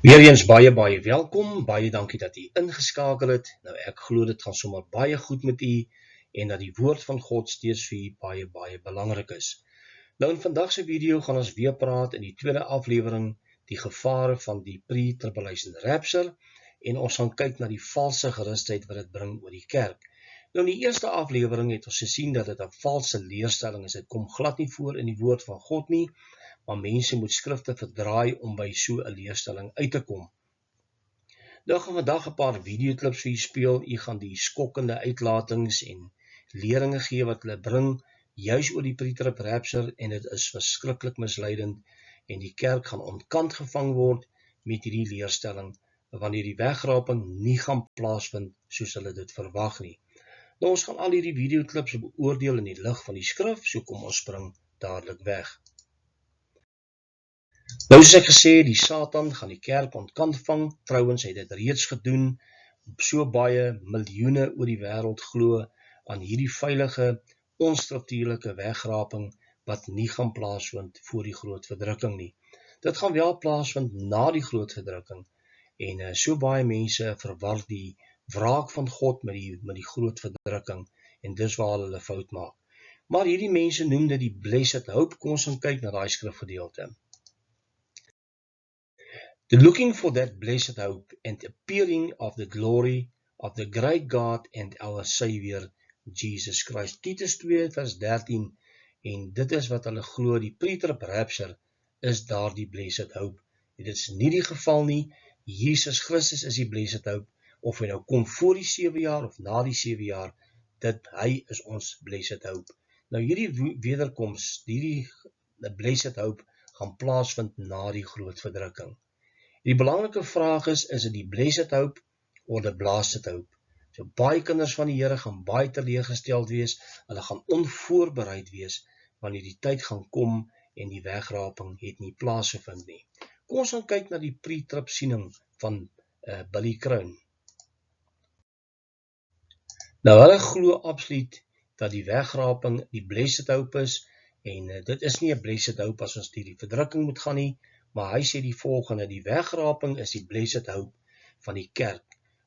Weer eens baie welkom, baie dankie dat u ingeskakel het. Nou ek glo dit gaan sommer baie goed met u en dat die woord van God steeds vir u baie belangrik is. Nou in vandag se video gaan ons weer praat in die tweede aflewering die gevare van die pre-tribulation rapture en ons gaan kyk na die valse gerusheid wat dit bring oor die kerk. Nou in die eerste aflewering het ons gesien dat dit 'n valse leerstelling is. Dit kom glad nie voor in die woord van God nie. Maar mense moet skrifte verdraai om by so 'n leerstelling uit te kom. Nou gaan vandag 'n paar videoklips vir u speel. U gaan die skokkende uitlatings en leringe gee wat hulle bring, juis oor die pre-trib rapture, en dit is verskriklik misleidend en die kerk gaan ontkant gevang word met hierdie leerstelling wanneer die wegraping nie gaan plaasvind soos hulle dit verwag nie. Nou ons gaan al hierdie videoklips beoordeel in die lig van die skrif, so kom ons spring dadelik weg. Nou soos ek gesê, die Satan gaan die kerk ontkant vang. Trouwens, hy het dit reeds gedoen. So baie miljoene oor die wêreld glo aan hierdie veilige, onstruktuurlike wegraping wat nie gaan plaasvind voor die groot verdrukking nie. Dit gaan wel plaasvind na die groot verdrukking. En so baie mense verwar die wraak van God met die groot verdrukking en dis waar hulle fout maak. Maar hierdie mense noem dit die blessed hope. Kom ons gaan kyk na daai skrifgedeelte. The looking for that blessed hope and appearing of the glory of the great God and our Savior, Jesus Christ. Titus 2 vers 13, en dit is wat hulle glo, die pre-trib rapture is daar die blessed hope. Dit is nie die geval nie. Jesus Christus is die blessed hope, of hy nou kom voor die 7 jaar of na die 7 jaar, hy is ons blessed hope. Nou hierdie wederkoms, hierdie blessed hope gaan plaasvind na die groot verdrukking. Die belangrike vraag is dit die blessed hope of the blasted hope? So baie kinders van die Here gaan baie teleurgesteld wees, hulle gaan onvoorbereid wees wanneer die tyd gaan kom en die wegraping het nie plaasgevind nie. Kom ons gaan kyk na die pre-trib siening van Billy Crone. Nou hulle glo absoluut dat die wegraping die blessed hope is, en dit is nie 'n blessed hope as ons deur die verdrukking moet gaan nie, maar hy sê die volgende: die wegraping is die blessed hope van die kerk.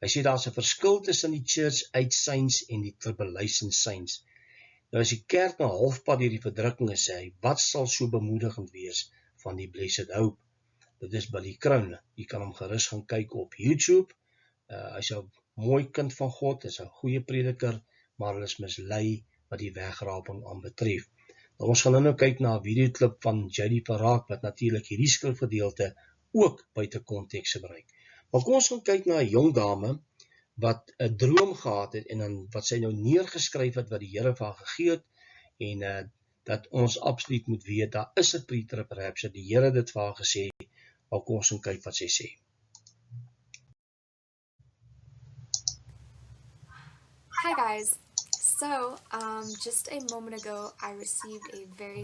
Hy sê daar's 'n verskil tussen die church age saints en die tribulation saints. Nou as die kerk na halfpad deur die verdrukking is, sê hy, wat sal so bemoedigend wees van die blessed hope? Dit is Billy Crone. Jy kan hom gerus gaan kyk op YouTube. Hy's 'n mooi kind van God, is 'n goeie prediker, maar hulle is mislei wat die wegraping aanbetref. Nou, ons gaan nou kyk na 'n videoklip van J.D. Parag wat natuurlik hierdie skrifgedeelte ook buite konteks gebruik. Maar kom ons gaan kyk na 'n jong dame wat 'n droom gehad het en dan wat sy nou neergeskryf het wat die Here vir haar gegee het, en dat ons absoluut moet weet daar is 'n pre-trib rapture. Die Here het dit vir haar gesê. Maar kom ons gaan kyk wat sy sê. Hi guys. So, just a moment ago, I received a very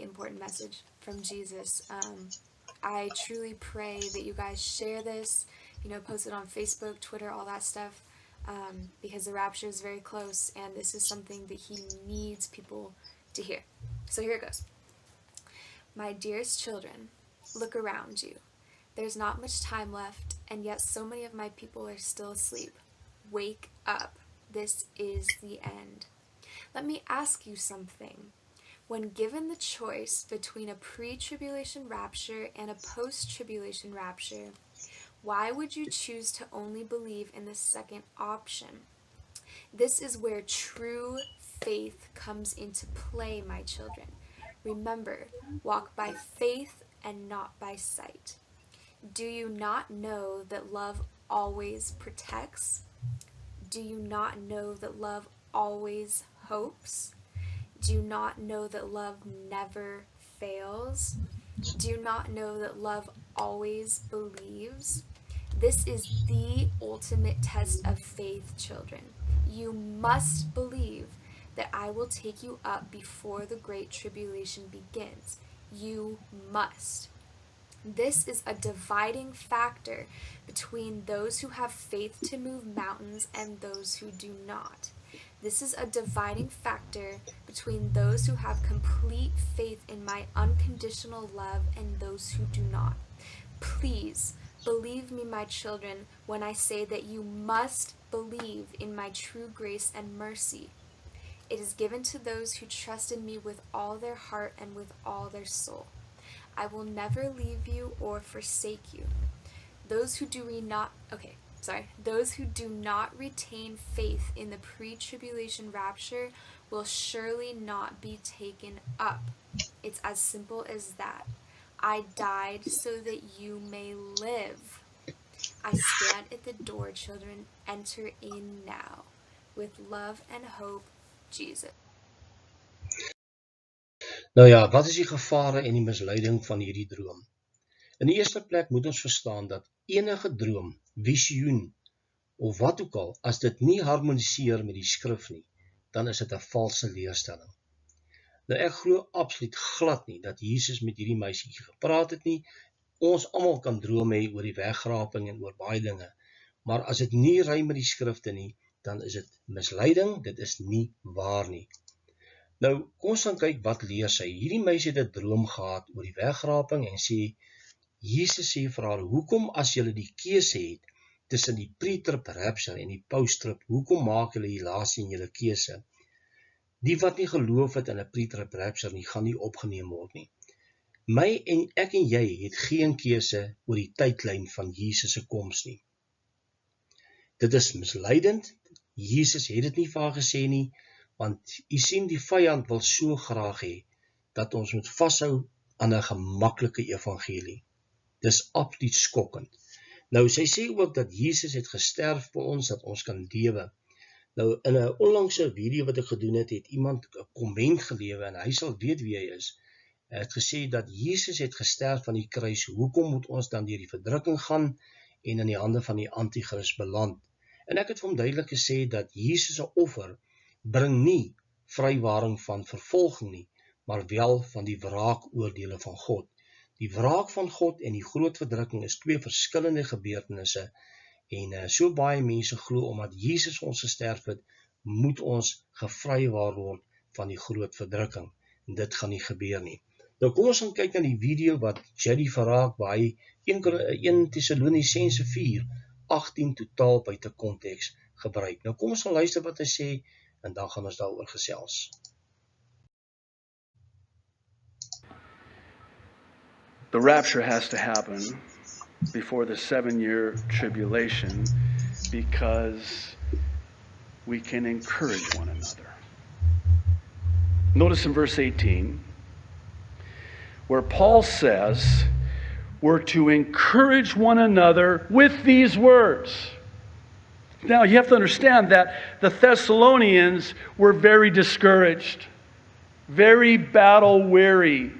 important message from Jesus. I truly pray that you guys share this, post it on Facebook, Twitter, all that stuff, because the rapture is very close, and this is something that he needs people to hear. So here it goes. My dearest children, look around you. There's not much time left, and yet so many of my people are still asleep. Wake up. This is the end. Let me ask you something. When given the choice between a pre-tribulation rapture and a post-tribulation rapture, why would you choose to only believe in the second option? This is where true faith comes into play, my children. Remember, walk by faith and not by sight. Do you not know that love always protects? Do you not know that love always hopes? Do you not know that love never fails? Do you not know that love always believes? This is the ultimate test of faith, children. You must believe that I will take you up before the great tribulation begins. You must. This is a dividing factor between those who have faith to move mountains and those who do not. This is a dividing factor between those who have complete faith in my unconditional love and those who do not. please believe me, my children, when I say that you must believe in my true grace and mercy. It is given to those who trust in me with all their heart and with all their soul. I will never leave you or forsake you. Those who do not retain faith in the pre-tribulation rapture will surely not be taken up. It's as simple as that. I died so that you may live. I stand at the door, children. Enter in now. With love and hope, Jesus. Nou ja, wat is die gevare en die misleiding van hierdie droom? In die eerste plek moet ons verstaan dat enige droom, visioen of wat ook al, as dit nie harmoniseer met die skrif nie, dan is dit 'n valse leerstelling. Nou ek glo absoluut glad nie dat Jesus met hierdie meisietjie gepraat het nie. Ons almal kan droom hê oor die wegraping en oor baie dinge, maar as dit nie ry met die skrifte nie, dan is dit misleiding, dit is nie waar nie. Nou, kom ons gaan kyk wat leer sy. Hierdie meisie het 'n droom gehad oor die wegraping en sê, Jesus sê vir haar, hoekom as julle die keuse het tussen die pre-trib rapture en die post-trib, hoekom maak julle die laaste in julle keuse? Die wat nie geloof het in 'n pre-trib rapture nie, gaan nie opgeneem word nie. Ek en jy het geen keuse oor die tydlyn van Jesus se koms nie. Dit is misleidend. Jesus het dit nie vir haar gesê nie, want u sien die vyand wil so graag hê dat ons moet vashou aan 'n gemaklike evangelie. Dis absoluut skokkend. Nou, sy sê ook dat Jesus het gesterf vir ons, dat ons kan lewe. Nou, in 'n onlangse video wat ek gedoen het, het iemand 'n komment gelewe, en hy sal weet wie hy is. Hy het gesê dat Jesus het gesterf aan die kruis, hoekom moet ons dan deur die verdrukking gaan en in die hande van die anti-kris beland? En ek het vir hom duidelik gesê dat Jesus se offer bring nie vrywaring van vervolging nie, maar wel van die wraakoordele van God. Die wraak van God en die groot verdrukking is twee verskillende gebeurtenisse, en so baie mense glo omdat Jesus ons gesterf het, moet ons gevrywaar word van die groot verdrukking. En dit gaan nie gebeur nie. Nou kom ons gaan kyk na die video wat Jerry verraak, waar hy 1 Tessalonisense 4:18 totaal buite konteks gebruik. Nou kom ons gaan luister wat hy sê, en dan gaan ons daaroor gesels. The rapture has to happen before the 7-year tribulation because we can encourage one another. Notice in verse 18 where Paul says we're to encourage one another with these words. Now you have to understand that the Thessalonians were very discouraged, very battle weary.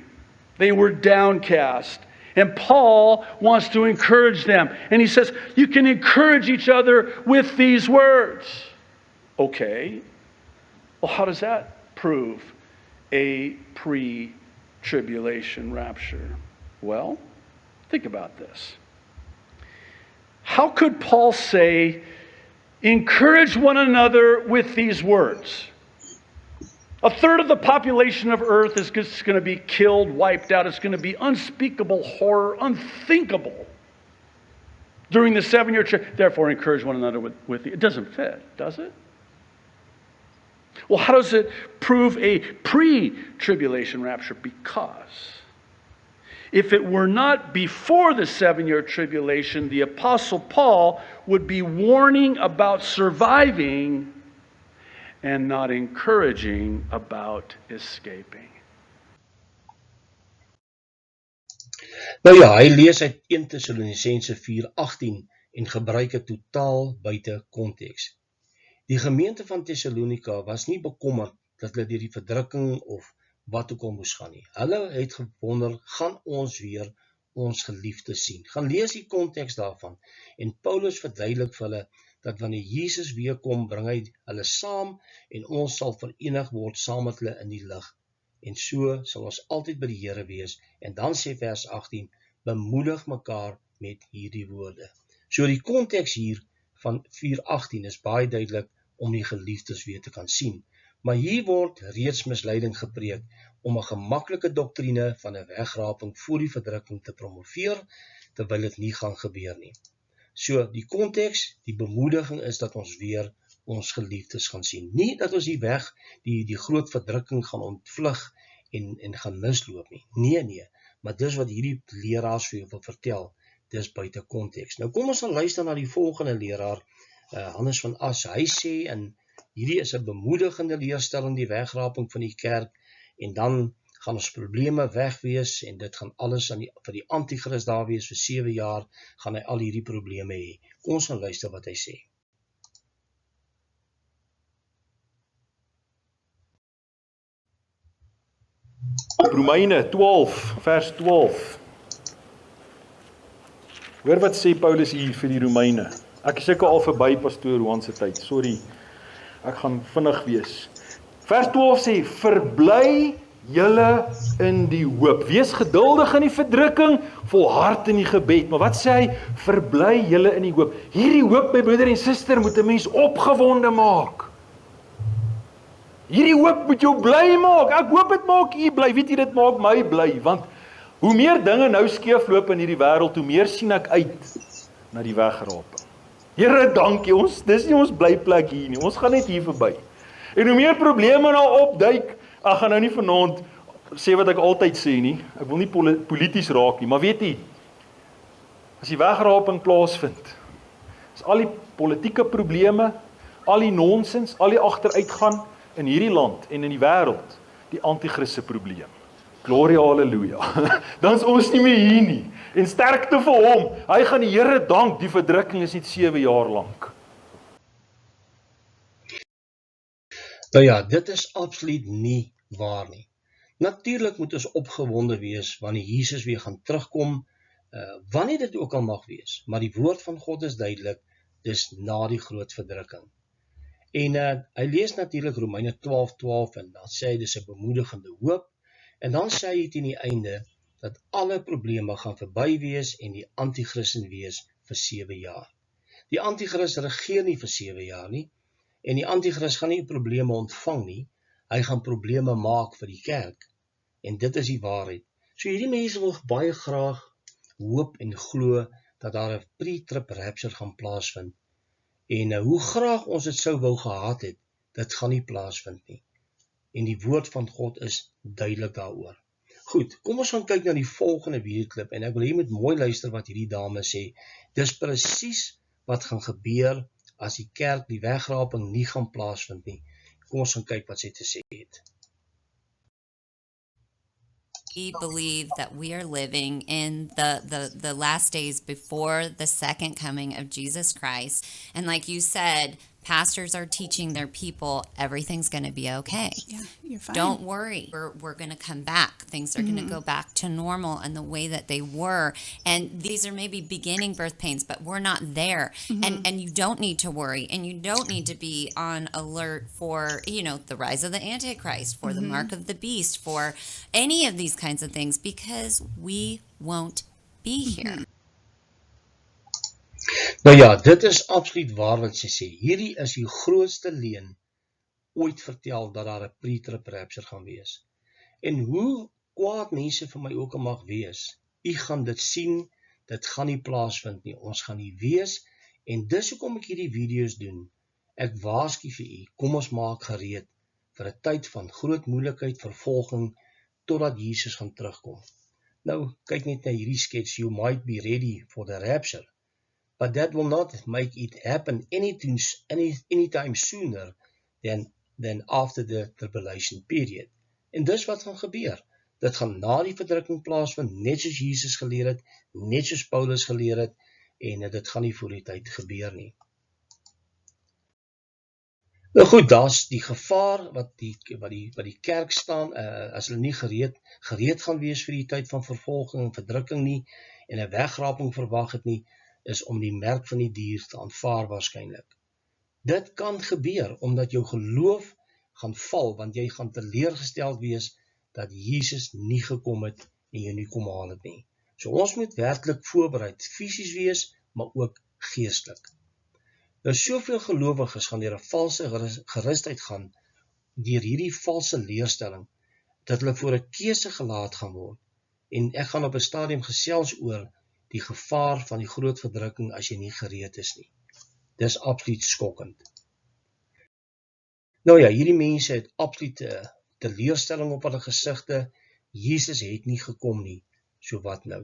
They were downcast. And Paul wants to encourage them. And he says, you can encourage each other with these words. Okay. Well, how does that prove a pre-tribulation rapture? Well, think about this. How could Paul say, encourage one another with these words? 1/3 of the population of earth is just going to be killed, wiped out. It's going to be unspeakable horror, unthinkable during the 7-year trip. Therefore, encourage one another with it doesn't fit, does it? Well, how does it prove a pre-tribulation rapture? Because if it were not before the 7-year tribulation, the Apostle Paul would be warning about surviving and not encouraging about escaping. Nou ja, hy lees uit 1 Tessalonisense 4:18 en gebruik dit totaal buite konteks. Die gemeente van Thessalonika was nie bekommerd dat hulle deur die verdrukking of wat ook al moes gaan nie. Hulle het gewonder, gaan ons weer ons geliefdes sien? Gaan lees die konteks daarvan. En Paulus verduidelik vir hulle dat wanneer Jesus weer kom, bring hy hulle saam en ons sal verenig word saam met hulle in die lig. En so sal ons altyd by die Here wees. En dan sê vers 18, bemoedig mekaar met hierdie woorde. So die konteks hier van 4:18 is baie duidelik om die geliefdes weer te kan sien. Maar hier word reeds misleiding gepreek om 'n gemaklike doktrine van 'n wegraping voor die verdrukking te promoveer. terwyl dit nie gaan gebeur nie. So, die konteks, die bemoediging is dat ons weer ons geliefdes gaan sien. Nie dat ons die groot verdrukking gaan ontvlug en gaan misloop nie. Nee, maar dis wat hierdie leraars vir jou wil vertel, dis buite konteks. Nou kom ons gaan luister na die volgende leraar, Hannes van As. Hy sê, en hierdie is 'n bemoedigende leerstelling, die wegraping van die kerk, en dan gaan ons probleme weg wees, en dit gaan alles vir die antichrist daar wees, vir 7 jaar, gaan hy al hierdie probleme hê. Kom ons gaan luister wat hy sê. Romeine 12, vers 12. Hoor wat sê Paulus hier vir die Romeine. Ek is seker al verby pastoor Johan se tyd. Sorry, ek gaan vinnig wees. Vers 12 sê, verbly julle in die hoop. Wees geduldig in die verdrukking, volhard in die gebed. Maar wat sê hy? Verbly julle in die hoop. Hierdie hoop, my broeder en suster, moet 'n mens opgewonde maak. Hierdie hoop moet jou bly maak. Ek hoop dit maak u bly. Weet jy, dit maak my bly, want hoe meer dinge nou skeefloop in hierdie wêreld, hoe meer sien ek uit na die wegraping. Here, dankie, dis nie ons blyplek hier nie. Ons gaan net hier verby. En hoe meer probleme nou opduik, ek gaan nou nie vanaand sê wat ek altyd sê nie. Ek wil nie polities raak nie, maar weet jy, as die wegraping plaasvind, is al die politieke probleme, al die nonsens, al die agteruitgaan in hierdie land en in die wêreld, die antichrist se probleem. Gloria, halleluja. Dan is ons nie meer hier nie. En sterkte vir hom. Hy gaan die Here dank, die verdrukking is net 7 jaar lank. Nou ja, dit is absoluut nie waar nie. Natuurlik moet ons opgewonde wees wanneer Jesus weer gaan terugkom, wanneer dit ook al mag wees. Maar die woord van God is duidelik, dis na die groot verdrukking. En hy lees natuurlik Romeine 12:12 en dan sê hy dis 'n bemoedigende hoop. En dan sê hy teen die einde dat alle probleme gaan verby wees en die antichrist wees vir 7 jaar. Die antichrist regeer nie vir 7 jaar nie. En die antichrist gaan nie probleme ontvang nie, hy gaan probleme maak vir die kerk. En dit is die waarheid. So hierdie mense wil baie graag hoop en glo dat daar 'n pre-trib rapture gaan plaasvind. En hoe graag ons dit sou wou gehad het, dit gaan nie plaasvind nie. En die woord van God is duidelik daaroor. Goed, kom ons gaan kyk na die volgende videoklip en ek wil hier met mooi luister wat hierdie dame sê. Dis presies wat gaan gebeur as die kerk die wegraping nie gaan plaasvind nie. Kom ons gaan kyk wat sy te sê het. We believe that we are living in the last days before the second coming of Jesus Christ. And like you said, pastors are teaching their people everything's going to be okay. Yeah, you're fine. Don't worry. We're going to come back. Things are going to go back to normal and the way that they were. And these are maybe beginning birth pains, but we're not there. And you don't need to worry. And you don't need to be on alert for, the rise of the Antichrist, for the mark of the beast, for any of these kinds of things, because we won't be here. Nou ja, dit is absoluut waar wat sy sê. Hierdie is die grootste leuen ooit vertel dat daar 'n pre-trib rapture gaan wees. En hoe kwaad mense vir my ook al mag wees, u gaan dit sien, dit gaan nie plaasvind nie, ons gaan nie wees, en dis hoekom ek hierdie video's doen. Ek waarsku vir u, kom ons maak gereed vir 'n tyd van groot moeilikheid, vervolging, totdat Jesus gaan terugkom. Nou, kyk net na hierdie skets, you might be ready for the rapture. But that will not make it happen anytime sooner than after the tribulation period. En dis wat gaan gebeur. Dit gaan na die verdrukking plaasvind, net soos Jesus geleer het, net soos Paulus geleer het, en dit gaan nie voor die tyd gebeur nie. Nou goed, daar's die gevaar wat die kerk staan, as hulle nie gereed gaan wees vir die tyd van vervolging en verdrukking nie, en 'n wegraping verwag het nie, is om die merk van die dier te aanvaar waarskynlik. Dit kan gebeur, omdat jou geloof gaan val, want jy gaan teleurgesteld wees, dat Jesus nie gekom het, en jy nie kom haal het nie. So ons moet werklik voorbereid, fisies wees, maar ook geestelik. Nou soveel gelowiges gaan deur 'n valse gerusheid gaan, deur hierdie valse leerstelling, dat hulle voor 'n keuse gelaat gaan word. En ek gaan op 'n stadium gesels oor die gevaar van die groot verdrukking as jy nie gereed is nie. Dis absoluut skokkend. Nou ja, hierdie mense het absoluut teleurstelling op hulle gesigte. Jesus het nie gekom nie, so wat nou?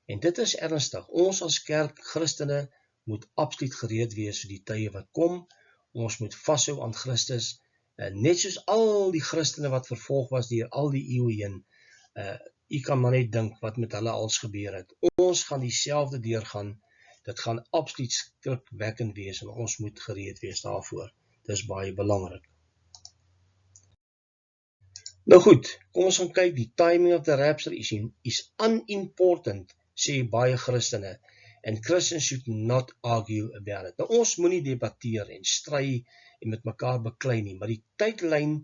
En dit is ernstig. Ons as kerk, Christene, moet absoluut gereed wees vir die tye wat kom. Ons moet vashou aan Christus, net soos al die Christene wat vervolg was deur al die eeue heen. U kan maar net dink wat met hulle als gebeur het. Ons gaan dieselfde deurgaan. Dit gaan absoluut skrikwekkend wees en ons moet gereed wees daarvoor. Dis baie belangrik. Nou goed, kom ons gaan kyk, die timing of the rapture is unimportant, sê baie Christene, and Christians should not argue about it. Nou ons moenie debatteer en stry en met mekaar beklei nie, maar die tydlyn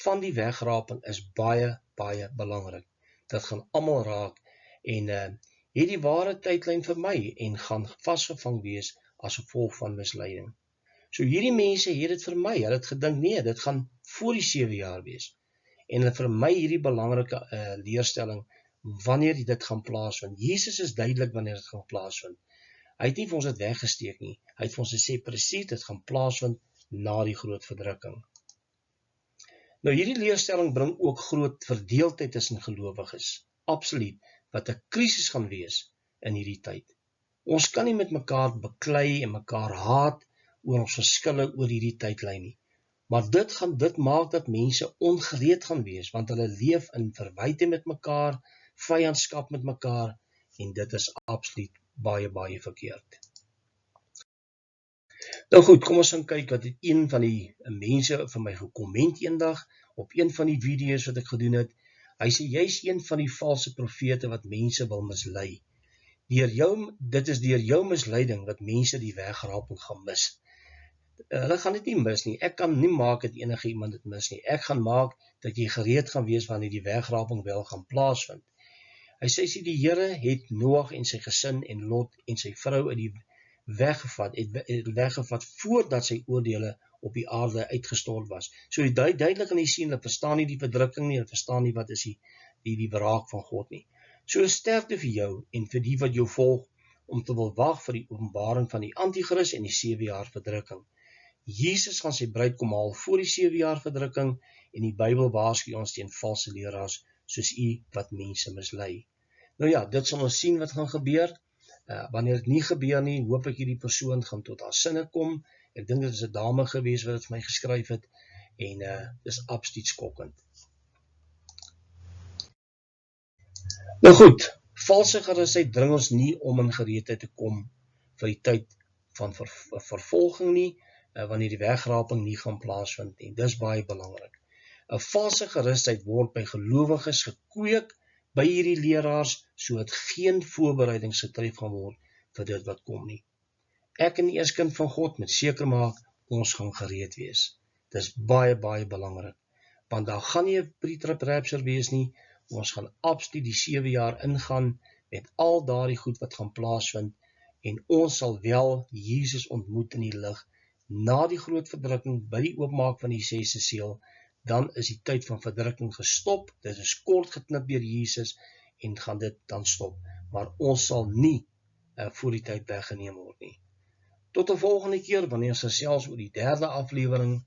van die wegraping is baie, baie belangrik. Dit gaan almal raak en het die ware tydlyn vermy en gaan vasgevang wees as gevolg van misleiding. So hierdie mense het dit vermy, hulle het gedink nee, dit gaan voor die 7 jaar wees. En hulle vermy hierdie belangrike leerstelling wanneer dit gaan plaasvind. Jesus is duidelik wanneer dit gaan plaasvind. Hy het nie vir ons dit weggesteek nie. Hy het vir ons gesê presies dit gaan plaasvind na die groot verdrukking. Nou hierdie leerstelling bring ook groot verdeeldheid tussen gelowiges. Absoluut, wat 'n krisis gaan wees in hierdie tyd. Ons kan nie met mekaar beklei en mekaar haat oor ons verskille oor hierdie tydlyn nie. Maar dit maak dat mense ongereed gaan wees, want hulle leef in verwyte met mekaar, vyandskap met mekaar, en dit is absoluut baie, baie verkeerd. Nou goed, kom ons gaan kyk wat een van die mense vir my gekomment eendag, op een van die video's wat ek gedoen het. Hy sê, jy is een van die valse profete wat mense wil mislei. Dit is deur jou misleiding wat mense die wegraping gaan mis. Hulle gaan dit nie mis nie. Ek kan nie maak dat enige iemand dit mis nie. Ek gaan maak dat jy gereed gaan wees wanneer die wegraping wel gaan plaasvind. Hy sê die Here het Noag en sy gesin en Lot en sy vrou uit die weggevat voordat sy oordeele op die aarde uitgestort was. So duidelik kan jy sien, hulle verstaan nie die verdrukking nie, hulle verstaan nie wat is die wraak van God nie. So sterkte vir jou en vir die wat jou volg om te wil wag vir die openbaring van die Antichrist en die 7 jaar verdrukking. Jesus gaan sy bruid kom haal voor die 7 jaar verdrukking en die Bybel waarsku ons teen valse leraars soos wat mense mislei. Nou ja, dit sal ons sien wat gaan gebeur. Wanneer dit nie gebeur nie, hoop ek hierdie persoon gaan tot haar sinne kom. Ek dink dit is 'n dame gewees wat dit vir my geskryf het en dis absoluut skokkend. Nou goed, valse gerusheid dring ons nie om in gereedheid te kom vir die tyd van vervolging nie, wanneer die wegraping nie gaan plaasvind nie. Dis baie belangrik. 'n Valse gerusheid word by gelowiges gekweek by hierdie leraars, sodat geen voorbereidings getref gaan word vir dit wat kom nie. Ek en die eerskind van God moet seker maak, ons gaan gereed wees. Dis baie, baie belangrik, want daar gaan nie 'n pre-trib rapture wees nie, ons gaan absoluut die 7 jaar ingaan, met al daardie goed wat gaan plaasvind, en ons sal wel Jesus ontmoet in die lig, na die groot verdrukking, by die oopmaak van die 6de seël, dan is die tyd van verdrukking gestop, dit is kort geknip deur Jesus, en gaan dit dan stop, maar ons sal nie voor die tyd weggeneem word nie. Tot 'n volgende keer, wanneer ons gesels oor die 3de aflewering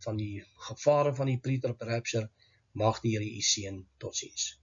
van die gevare van die pre-trib rapture, mag die Here u seën. Totsiens.